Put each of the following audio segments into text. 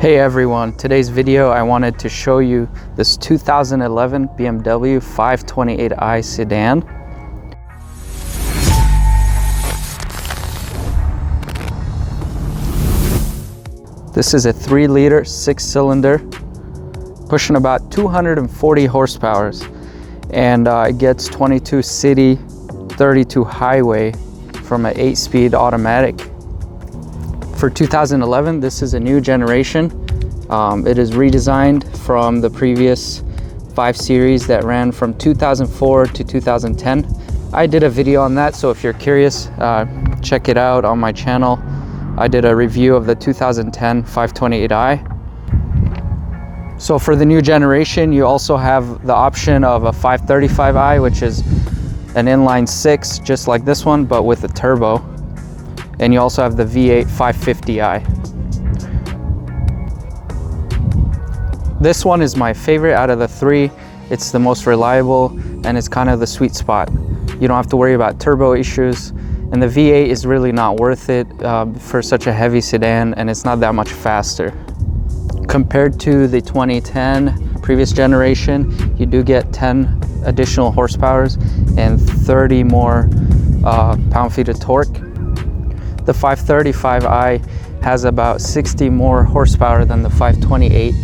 Hey everyone, today's video I wanted to show you this 2011 BMW 528i sedan. This is a 3-liter 6-cylinder pushing about 240 horsepower, and it gets 22 city, 32 highway from an 8-speed automatic. For 2011, this is a new generation. It is redesigned from the previous 5 Series that ran from 2004 to 2010. I did a video on that, so if you're curious, check it out on my channel. I did a review of the 2010 528i. So for the new generation, you also have the option of a 535i, which is an inline 6, just like this one, but with a turbo. And you also have the V8 550i. This one is my favorite out of the 3. It's the most reliable and it's kind of the sweet spot. You don't have to worry about turbo issues, and the V8 is really not worth it for such a heavy sedan, and it's not that much faster. Compared to the 2010 previous generation, you do get 10 additional horsepower and 30 more pound-feet of torque. The 535i has about 60 more horsepower than the 528.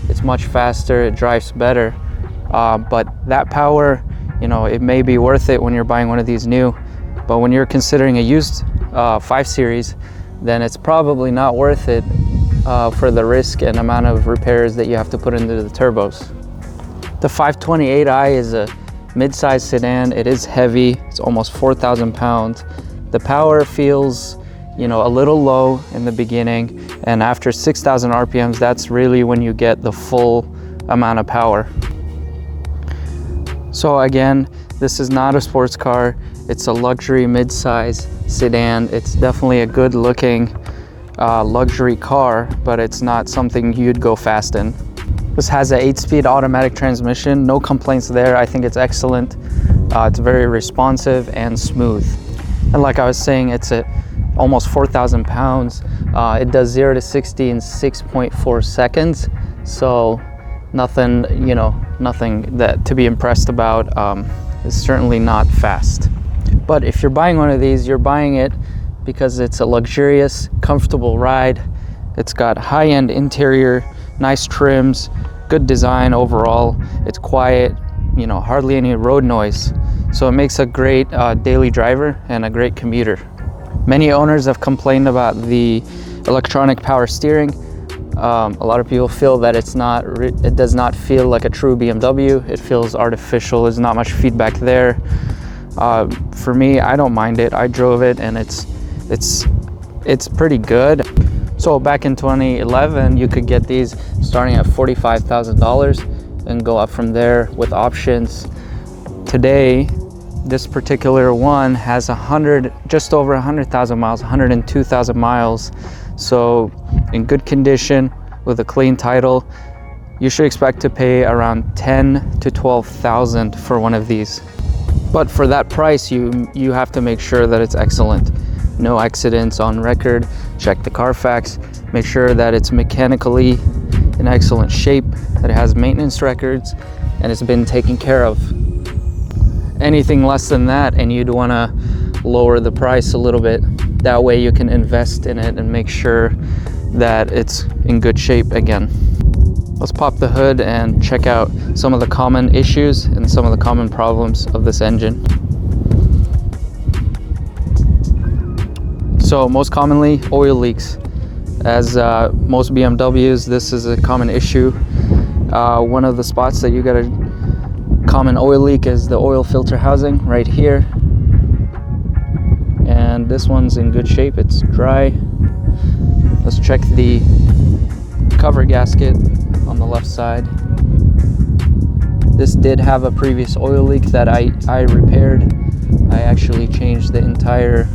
It's much faster, it drives better, but that power, you know, it may be worth it when you're buying one of these new, but when you're considering a used 5 Series, then it's probably not worth it for the risk and amount of repairs that you have to put into the turbos. The 528i is a mid-size sedan. It is heavy, it's almost 4,000 pounds. The power feels, you know, a little low in the beginning, and after 6,000 RPMs, that's really when you get the full amount of power. So again, this is not a sports car. It's a luxury mid-size sedan. It's definitely a good looking luxury car, but it's not something you'd go fast in. This has an 8-speed automatic transmission. No complaints there. I think it's excellent. It's very responsive and smooth. And like I was saying, it's almost 4,000 pounds. It does 0 to 60 in 6.4 seconds. So nothing, you know, nothing that to be impressed about. It's certainly not fast. But if you're buying one of these, you're buying it because it's a luxurious, comfortable ride. It's got high-end interior, nice trims, good design overall. It's quiet, you know, hardly any road noise. So it makes a great daily driver and a great commuter. Many owners have complained about the electronic power steering. A lot of people feel that it does not feel like a true BMW. It feels artificial. There's not much feedback there. For me, I don't mind it. I drove it and it's pretty good. So back in 2011, you could get these starting at $45,000 and go up from there with options. Today, this particular one has just over 100,000 miles, 102,000 miles. So in good condition with a clean title, you should expect to pay around $10,000 to $12,000 for one of these. But for that price, you have to make sure that it's excellent. No accidents on record. Check the Carfax. Make sure that it's mechanically in excellent shape, that it has maintenance records, and it's been taken care of. Anything less than that, and you'd want to lower the price a little bit. That way you can invest in it and make sure that it's in good shape again. Let's pop the hood and check out some of the common issues and some of the common problems of this engine. So most commonly, oil leaks. As most BMWs, this is a common issue. One of the spots that you got a common oil leak is the oil filter housing right here. And this one's in good shape, it's dry. Let's check the cover gasket on the left side. This did have a previous oil leak that I repaired. I actually changed the entire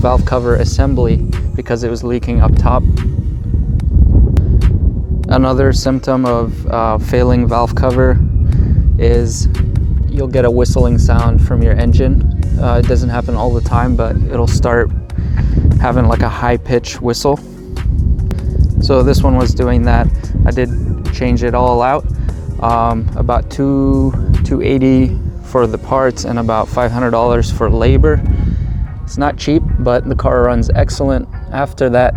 valve cover assembly because it was leaking up top. Another symptom of failing valve cover is you'll get a whistling sound from your engine. It doesn't happen all the time, but it'll start having like a high-pitched whistle. So this one was doing that. I did change it all out. About $280 for the parts and about $500 for labor. It's not cheap, but the car runs excellent. After that,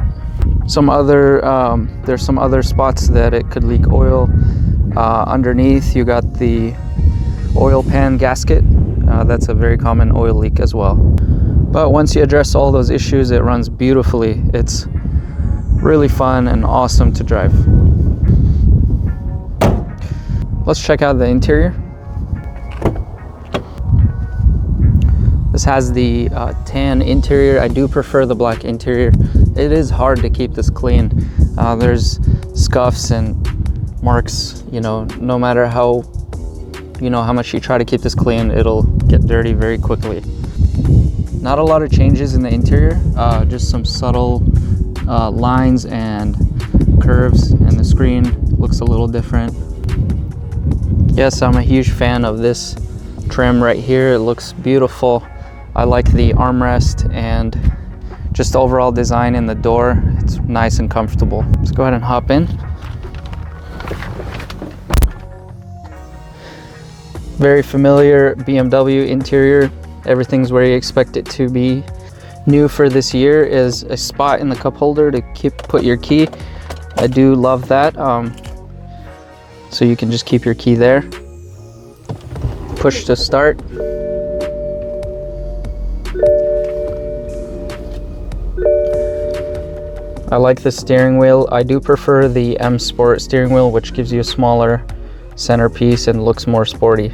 there's some other spots that it could leak oil. Underneath, you got the oil pan gasket. That's a very common oil leak as well. But once you address all those issues, it runs beautifully. It's really fun and awesome to drive. Let's check out the interior. This has the tan interior. I do prefer the black interior. It is hard to keep this clean. There's scuffs and marks, no matter how much you try to keep this clean, it'll get dirty very quickly. Not a lot of changes in the interior, just some subtle lines and curves, and the screen looks a little different. Yes, I'm a huge fan of this trim right here. It looks beautiful. I like the armrest and just the overall design in the door. It's nice and comfortable. Let's go ahead and hop in. Very familiar BMW interior. Everything's where you expect it to be. New for this year is a spot in the cup holder to put your key. I do love that. So you can just keep your key there. Push to start. I like the steering wheel. I do prefer the M Sport steering wheel, which gives you a smaller centerpiece and looks more sporty.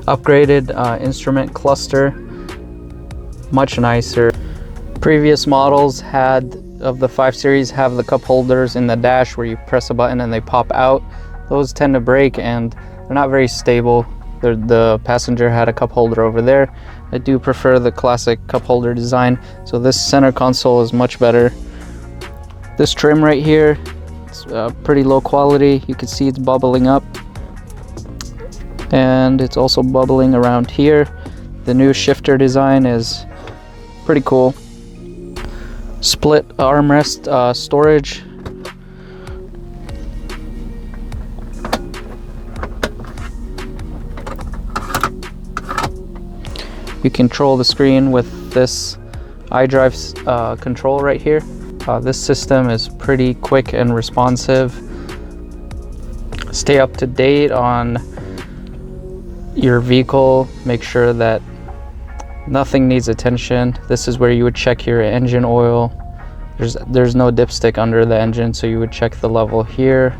Upgraded instrument cluster, much nicer. Previous models of the 5 Series have the cup holders in the dash where you press a button and they pop out. Those tend to break and they're not very stable. The passenger had a cup holder over there. I do prefer the classic cup holder design, so this center console is much better. This trim right here, it's pretty low quality. You can see it's bubbling up, and it's also bubbling around here. The new shifter design is pretty cool. Split armrest storage. You control the screen with this iDrive control right here. This system is pretty quick and responsive. Stay up to date on your vehicle. Make sure that nothing needs attention. This is where you would check your engine oil. There's no dipstick under the engine, so you would check the level here.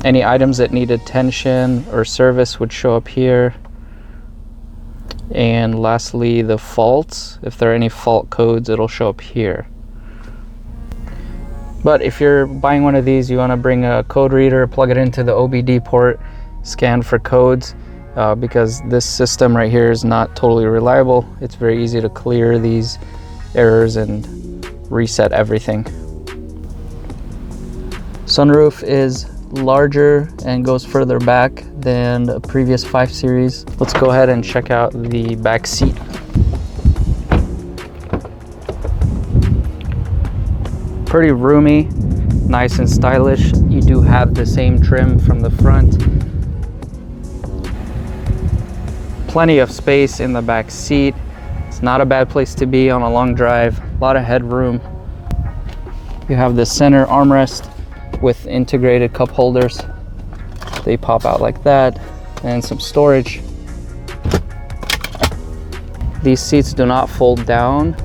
Any items that need attention or service would show up here. And lastly, the faults. If there are any fault codes, it'll show up here. But if you're buying one of these, you want to bring a code reader, plug it into the OBD port, scan for codes, because this system right here is not totally reliable. It's very easy to clear these errors and reset everything. Sunroof is larger and goes further back than the previous 5 Series. Let's go ahead and check out the back seat. Pretty roomy, nice and stylish. You do have the same trim from the front. Plenty of space in the back seat. It's not a bad place to be on a long drive. A lot of headroom. You have the center armrest with integrated cup holders. They pop out like that, and some storage. These seats do not fold down.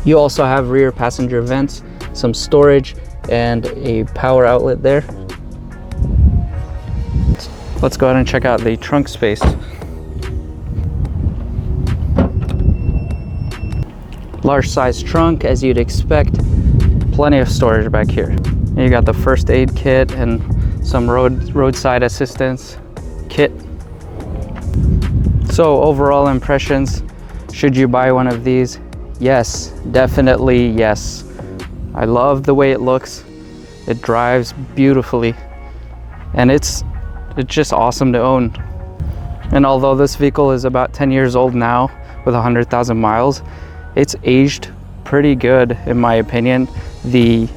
You also have rear passenger vents, some storage, and a power outlet there. Let's go ahead and check out the trunk space. Large size trunk, as you'd expect. Plenty of storage back here. You got the first aid kit and some roadside assistance kit. So overall impressions, should you buy one of these? Yes, definitely yes. I love the way it looks. It drives beautifully, and it's just awesome to own. And although this vehicle is about 10 years old now with 100,000 miles, it's aged pretty good in my opinion. The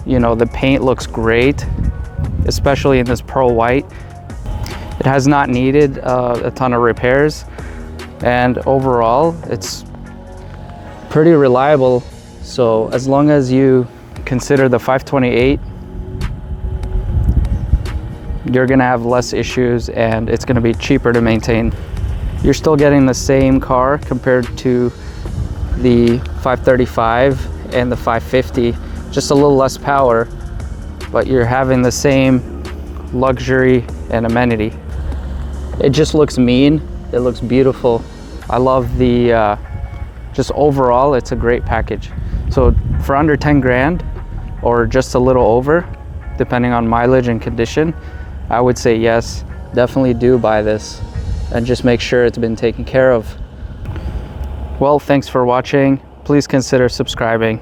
the paint looks great, especially in this pearl white. It has not needed a ton of repairs, and overall it's pretty reliable. So as long as you consider the 528, you're gonna have less issues and it's gonna be cheaper to maintain. You're still getting the same car compared to the 535 and the 550, just a little less power, but you're having the same luxury and amenity. It just looks mean, it looks beautiful. I love the, just overall, it's a great package. So for under 10 grand, or just a little over, depending on mileage and condition, I would say yes, definitely do buy this, and just make sure it's been taken care of. Well, thanks for watching. Please consider subscribing.